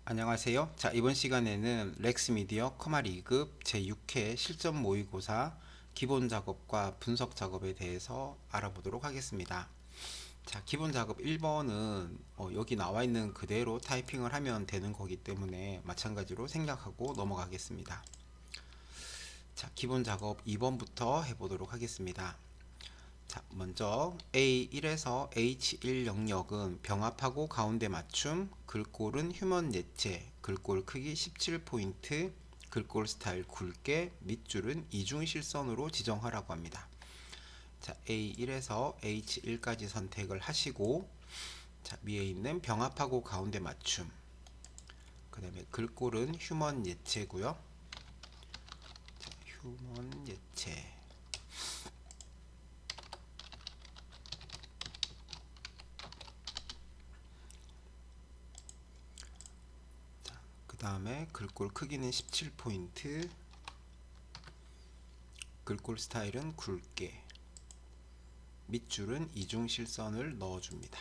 안녕하세요. 자, 이번 시간에는 렉스미디어 커마 2급 제6회 실전 모의고사 기본 작업과 분석 작업에 대해서 알아보도록 하겠습니다. 자, 기본 작업 1번은 여기 나와 있는 그대로 타이핑을 하면 되는 거기 때문에 마찬가지로 생략하고 넘어가겠습니다. 자, 기본 작업 2번부터 해보도록 하겠습니다. 자, 먼저 A1에서 H1 영역은 병합하고 가운데 맞춤, 글꼴은 휴먼 예체, 글꼴 크기 17포인트, 글꼴 스타일 굵게, 밑줄은 이중실선으로 지정하라고 합니다. 자, A1에서 H1까지 선택을 하시고, 자, 위에 있는 병합하고 가운데 맞춤, 그 다음에 글꼴은 휴먼 예체고요. 자, 휴먼 예체. 그 다음에 글꼴 크기는 17포인트, 글꼴 스타일은 굵게, 밑줄은 이중실선을 넣어줍니다.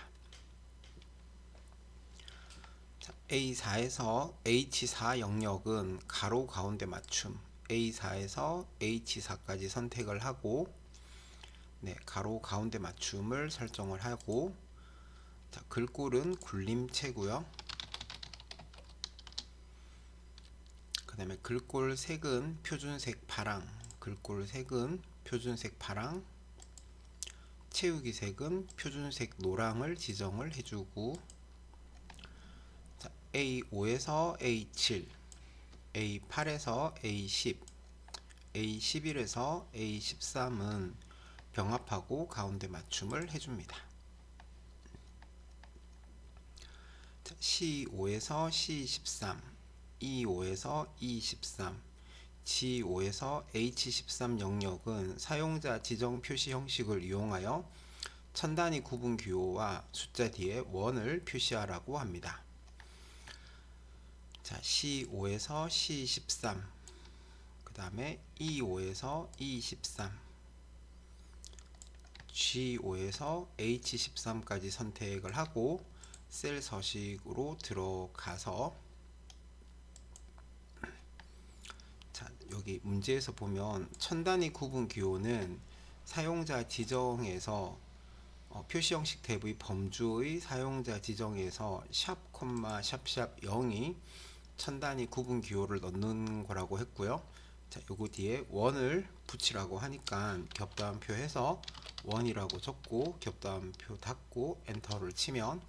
A4에서 H4 영역은 가로 가운데 맞춤, A4에서 H4까지 선택을 하고, 가로 가운데 맞춤을 설정을 하고, 자, 글꼴은 굴림체고요. 그 다음에 글꼴 색은 표준색 파랑, 글꼴 색은 표준색 파랑, 채우기 색은 표준색 노랑을 지정을 해주고, 자, A5에서 A7, A8에서 A10, A11에서 A13은 병합하고 가운데 맞춤을 해줍니다. 자, C5에서 C13, E5에서 E13, G5에서 H13 영역은 사용자 지정 표시 형식을 이용하여 천 단위 구분 기호와 숫자 뒤에 원을 표시하라고 합니다. 자, C5에서 C13, 그 다음에 E5에서 E13, G5에서 H13까지 선택을 하고 셀 서식으로 들어가서, 자, 여기 문제에서 보면 천 단위 구분 기호는 사용자 지정에서 표시 형식 탭의 범주의 사용자 지정에서 샵, 샵샵 0이 천 단위 구분 기호를 넣는 거라고 했고요. 자, 요거 뒤에 원을 붙이라고 하니까 겹다음표 해서 원이라고 적고 겹다음표 닫고 엔터를 치면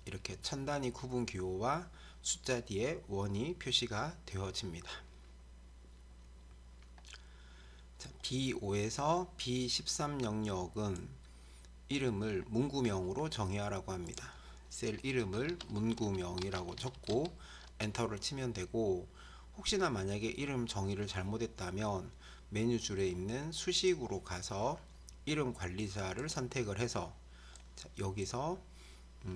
이렇게 천 단위 구분 기호와 숫자 뒤에 원이 표시가 되어집니다. 자, B5에서 B13 영역은 이름을 문구명으로 정의하라고 합니다. 셀 이름을 문구명이라고 적고 엔터를 치면 되고, 혹시나 만약에 이름 정의를 잘못했다면 메뉴줄에 있는 수식으로 가서 이름 관리자를 선택을 해서, 자, 여기서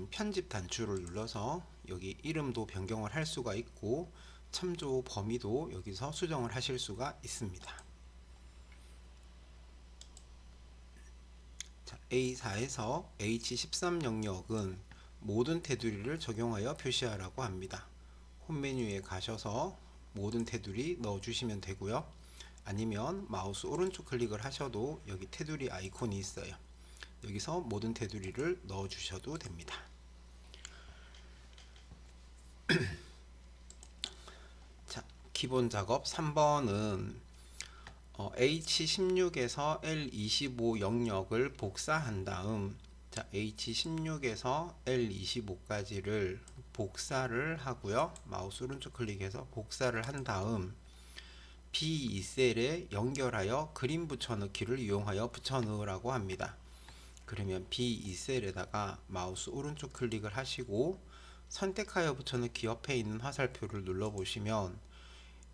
편집 단추를 눌러서 여기 이름도 변경을 할 수가 있고 참조 범위도 여기서 수정을 하실 수가 있습니다. 자, A4에서 H13 영역은 모든 테두리를 적용하여 표시하라고 합니다. 홈 메뉴에 가셔서 모든 테두리 넣어주시면 되고요. 아니면 마우스 오른쪽 클릭을 하셔도 여기 테두리 아이콘이 있어요. 여기서 모든 테두리를 넣어주셔도 됩니다. 자, 기본 작업 3번은 H16에서 L25 영역을 복사한 다음, 자, H16에서 L25까지를 복사를 하고요. 마우스 오른쪽 클릭해서 복사를 한 다음 B2셀에 연결하여 그림 붙여넣기를 이용하여 붙여넣으라고 합니다. 그러면 B2셀에다가 마우스 오른쪽 클릭을 하시고 선택하여 붙여넣기 옆에 있는 화살표를 눌러보시면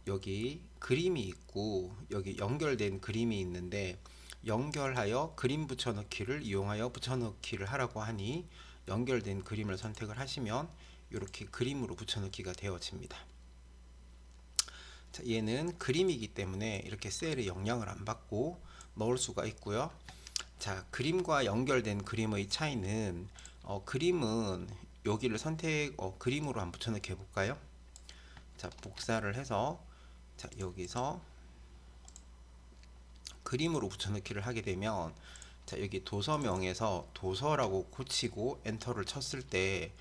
여기 그림이 있고 여기 연결된 그림이 있는데, 연결하여 그림 붙여넣기를 이용하여 붙여넣기를 하라고 하니 연결된 그림을 선택을 하시면 이렇게 그림으로 붙여넣기가 되어집니다. 자, 얘는 그림이기 때문에 이렇게 셀에 영향을 안 받고 넣을 수가 있고요. 자, 그림과 연결된 그림의 차이는 그림은 여기를 그림으로 한번 붙여넣기 해볼까요? 자, 복사를 해서 자, 여기서 그림으로 붙여넣기를 하게 되면 자, 여기 도서명에서 도서라고 고치고 엔터를 쳤을 때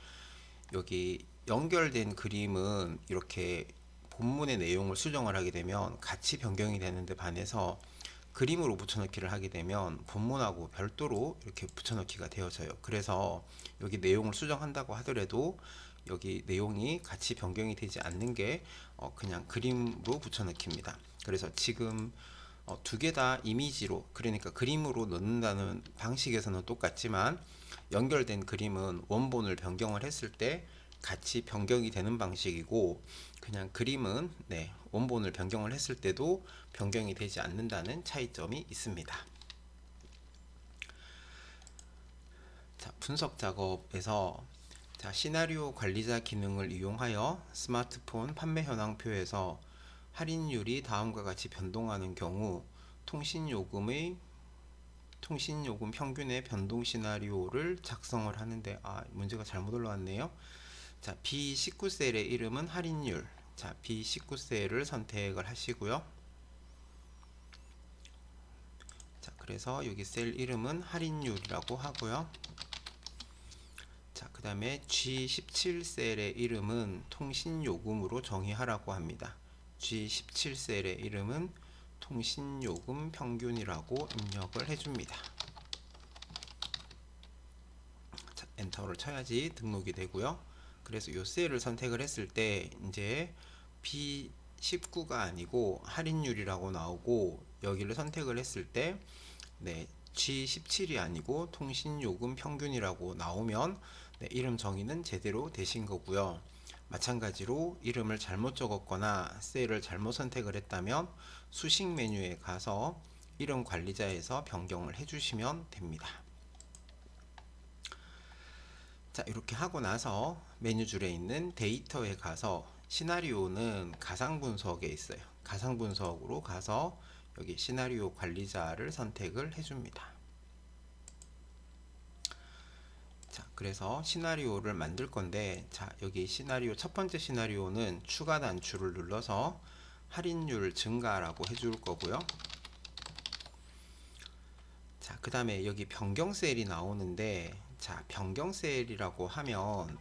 여기 연결된 그림은 이렇게 본문의 내용을 수정을 하게 되면 같이 변경이 되는데 반해서 그림으로 붙여넣기를 하게 되면 본문하고 별도로 이렇게 붙여넣기가 되어져요. 그래서 여기 내용을 수정한다고 하더라도 여기 내용이 같이 변경이 되지 않는 게 그냥 그림으로 붙여넣기입니다. 그래서 지금 두 개 다 이미지로, 그러니까 그림으로 넣는다는 방식에서는 똑같지만 연결된 그림은 원본을 변경을 했을 때 같이 변경이 되는 방식이고, 그냥 그림은 원본을 변경을 했을 때도 변경이 되지 않는다는 차이점이 있습니다. 자, 분석 작업에서 자, 시나리오 관리자 기능을 이용하여 스마트폰 판매 현황표에서 할인율이 다음과 같이 변동하는 경우 통신요금 평균의 변동 시나리오를 작성을 하는데 문제가 잘못 올라왔네요. 자, B19셀의 이름은 할인율. 자, B19셀을 선택을 하시고요. 자, 그래서 여기 셀 이름은 할인율이라고 하고요. 자, 그 다음에 G17셀의 이름은 통신요금으로 정의하라고 합니다. G17셀의 이름은 통신요금 평균이라고 입력을 해줍니다. 자, 엔터를 쳐야지 등록이 되고요. 그래서 이 셀을 선택을 했을 때 이제 B19가 아니고 할인율이라고 나오고, 여기를 선택을 했을 때 G17이 아니고 통신요금 평균이라고 나오면 이름 정의는 제대로 되신 거고요. 마찬가지로 이름을 잘못 적었거나 셀을 잘못 선택을 했다면 수식 메뉴에 가서 이름 관리자에서 변경을 해주시면 됩니다. 자, 이렇게 하고 나서 메뉴줄에 있는 데이터에 가서 시나리오는 가상분석에 있어요. 가상분석으로 가서 여기 시나리오 관리자를 선택을 해줍니다. 자, 그래서 시나리오를 만들 건데, 자, 여기 시나리오 첫 번째 시나리오는 추가 단추를 눌러서 할인율 증가라고 해줄 거고요. 자, 그 다음에 여기 변경 셀이 나오는데, 자, 변경 셀이라고 하면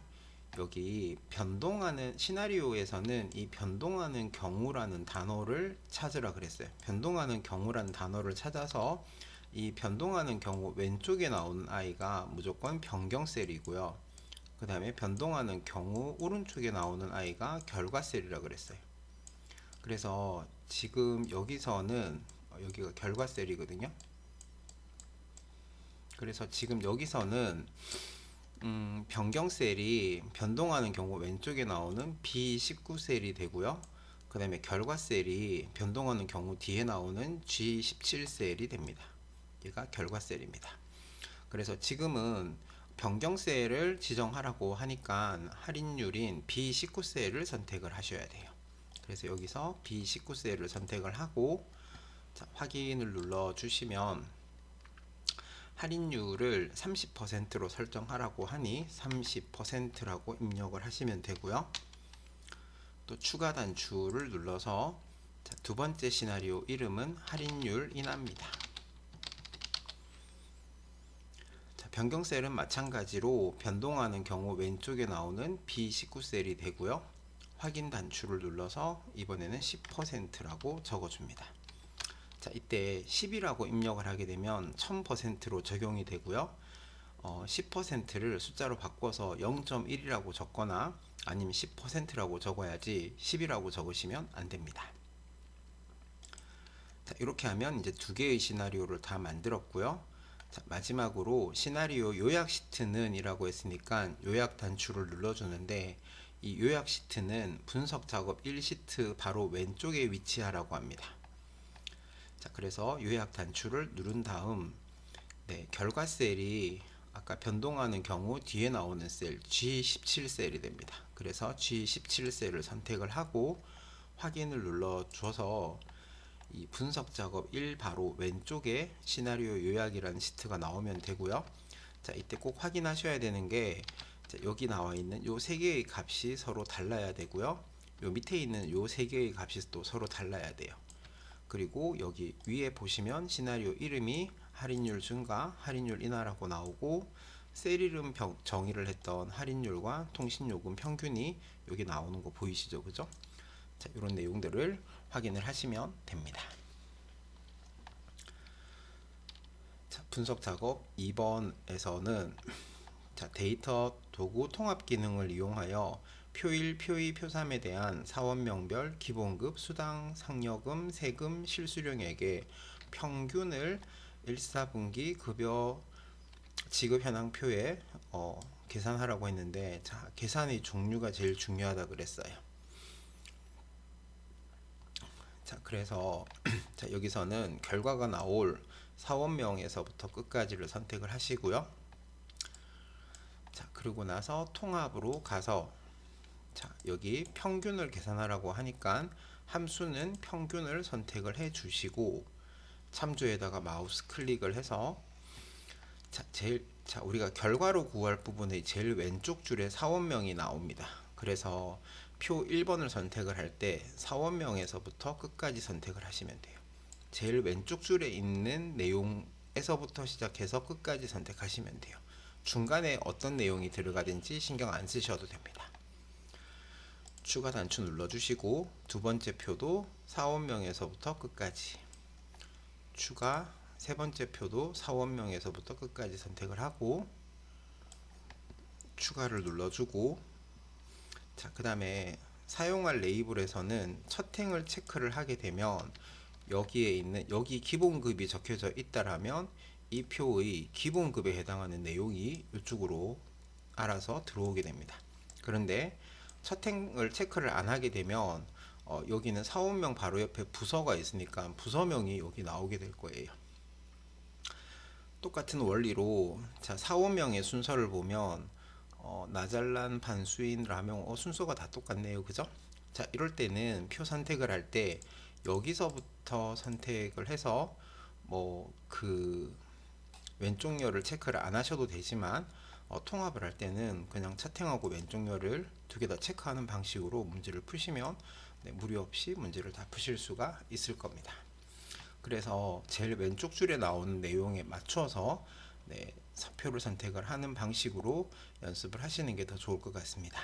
여기 변동하는 시나리오에서는 이 변동하는 경우라는 단어를 찾으라 그랬어요. 변동하는 경우라는 단어를 찾아서 이 변동하는 경우 왼쪽에 나오는 아이가 무조건 변경 셀이고요. 그 다음에 변동하는 경우 오른쪽에 나오는 아이가 결과 셀이라 그랬어요. 그래서 지금 여기서는 여기가 결과 셀이거든요. 그래서 지금 여기서는 변경 셀이 변동하는 경우 왼쪽에 나오는 B19셀이 되고요. 그 다음에 결과 셀이 변동하는 경우 뒤에 나오는 G17셀이 됩니다. 얘가 결과 셀입니다. 그래서 지금은 변경 셀을 지정하라고 하니까 할인율인 B19셀을 선택을 하셔야 돼요. 그래서 여기서 B19셀을 선택을 하고 자, 확인을 눌러 주시면 할인율을 30%로 설정하라고 하니 30%라고 입력을 하시면 되고요. 또 추가 단추를 눌러서 자, 두 번째 시나리오 이름은 할인율 인하입니다. 자, 변경 셀은 마찬가지로 변동하는 경우 왼쪽에 나오는 B19셀이 되고요. 확인 단추를 눌러서 이번에는 10%라고 적어줍니다. 자, 이때 10이라고 입력을 하게 되면 1000%로 적용이 되고요. 10%를 숫자로 바꿔서 0.1이라고 적거나 아니면 10%라고 적어야지 10이라고 적으시면 안 됩니다. 자, 이렇게 하면 이제 두 개의 시나리오를 다 만들었고요. 자, 마지막으로 시나리오 요약 시트는 이라고 했으니까 요약 단추를 눌러주는데, 이 요약 시트는 분석 작업 1시트 바로 왼쪽에 위치하라고 합니다. 자, 그래서 요약 단추를 누른 다음 결과 셀이 아까 변동하는 경우 뒤에 나오는 셀 G17셀이 됩니다. 그래서 G17셀을 선택을 하고 확인을 눌러줘서 이 분석 작업 1 바로 왼쪽에 시나리오 요약이라는 시트가 나오면 되고요. 자, 이때 꼭 확인하셔야 되는 게 여기 나와 있는 요 세 개의 값이 서로 달라야 되고요. 요 밑에 있는 요 세 개의 값이 또 서로 달라야 돼요. 그리고 여기 위에 보시면 시나리오 이름이 할인율 증가, 할인율 인하라고 나오고 셀 이름 정의를 했던 할인율과 통신요금 평균이 여기 나오는 거 보이시죠? 그죠? 자, 이런 내용들을 확인을 하시면 됩니다. 자, 분석 작업 2번에서는 자, 데이터 도구 통합 기능을 이용하여 표1, 표2, 표3에 대한 사원명별 기본급, 수당, 상여금, 세금, 실수령액의 평균을 1, 4분기 급여 지급 현황표에 계산하라고 했는데, 자, 계산의 종류가 제일 중요하다 그랬어요. 자, 그래서 자, 여기서는 결과가 나올 사원명에서부터 끝까지를 선택을 하시고요. 자, 그리고 나서 통합으로 가서 자, 여기 평균을 계산하라고 하니까 함수는 평균을 선택을 해 주시고 참조에다가 마우스 클릭을 해서 자, 우리가 결과로 구할 부분의 제일 왼쪽 줄에 사원명이 나옵니다. 그래서 표 1번을 선택을 할 때 사원명에서부터 끝까지 선택을 하시면 돼요. 제일 왼쪽 줄에 있는 내용에서부터 시작해서 끝까지 선택하시면 돼요. 중간에 어떤 내용이 들어가든지 신경 안 쓰셔도 됩니다. 추가 단추 눌러주시고 두 번째 표도 사원명에서부터 끝까지 추가, 세 번째 표도 사원명에서부터 끝까지 선택을 하고 추가를 눌러주고 자, 그 다음에 사용할 레이블에서는 첫 행을 체크를 하게 되면 여기에 있는 여기 기본급이 적혀져 있다라면 이 표의 기본급에 해당하는 내용이 이쪽으로 알아서 들어오게 됩니다. 그런데 첫 행을 체크를 안 하게 되면 여기는 사원명 바로 옆에 부서가 있으니까 부서명이 여기 나오게 될 거예요. 똑같은 원리로 자, 사원명의 순서를 보면 나잘란, 반수인, 라명 순서가 다 똑같네요. 그죠? 자, 이럴 때는 표 선택을 할 때 여기서부터 선택을 해서 뭐 그 왼쪽 열을 체크를 안 하셔도 되지만 통합을 할 때는 그냥 차팅하고 왼쪽 열을 두 개 다 체크하는 방식으로 문제를 푸시면 네, 무리 없이 문제를 다 푸실 수가 있을 겁니다. 그래서 제일 왼쪽 줄에 나오는 내용에 맞춰서 네, 표를 선택을 하는 방식으로 연습을 하시는 게 더 좋을 것 같습니다.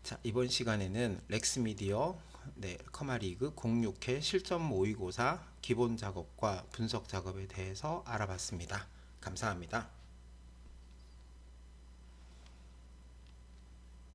자, 이번 시간에는 렉스미디어 네, 커마리그 06회 실전 모의고사 기본 작업과 분석 작업에 대해서 알아봤습니다. 감사합니다.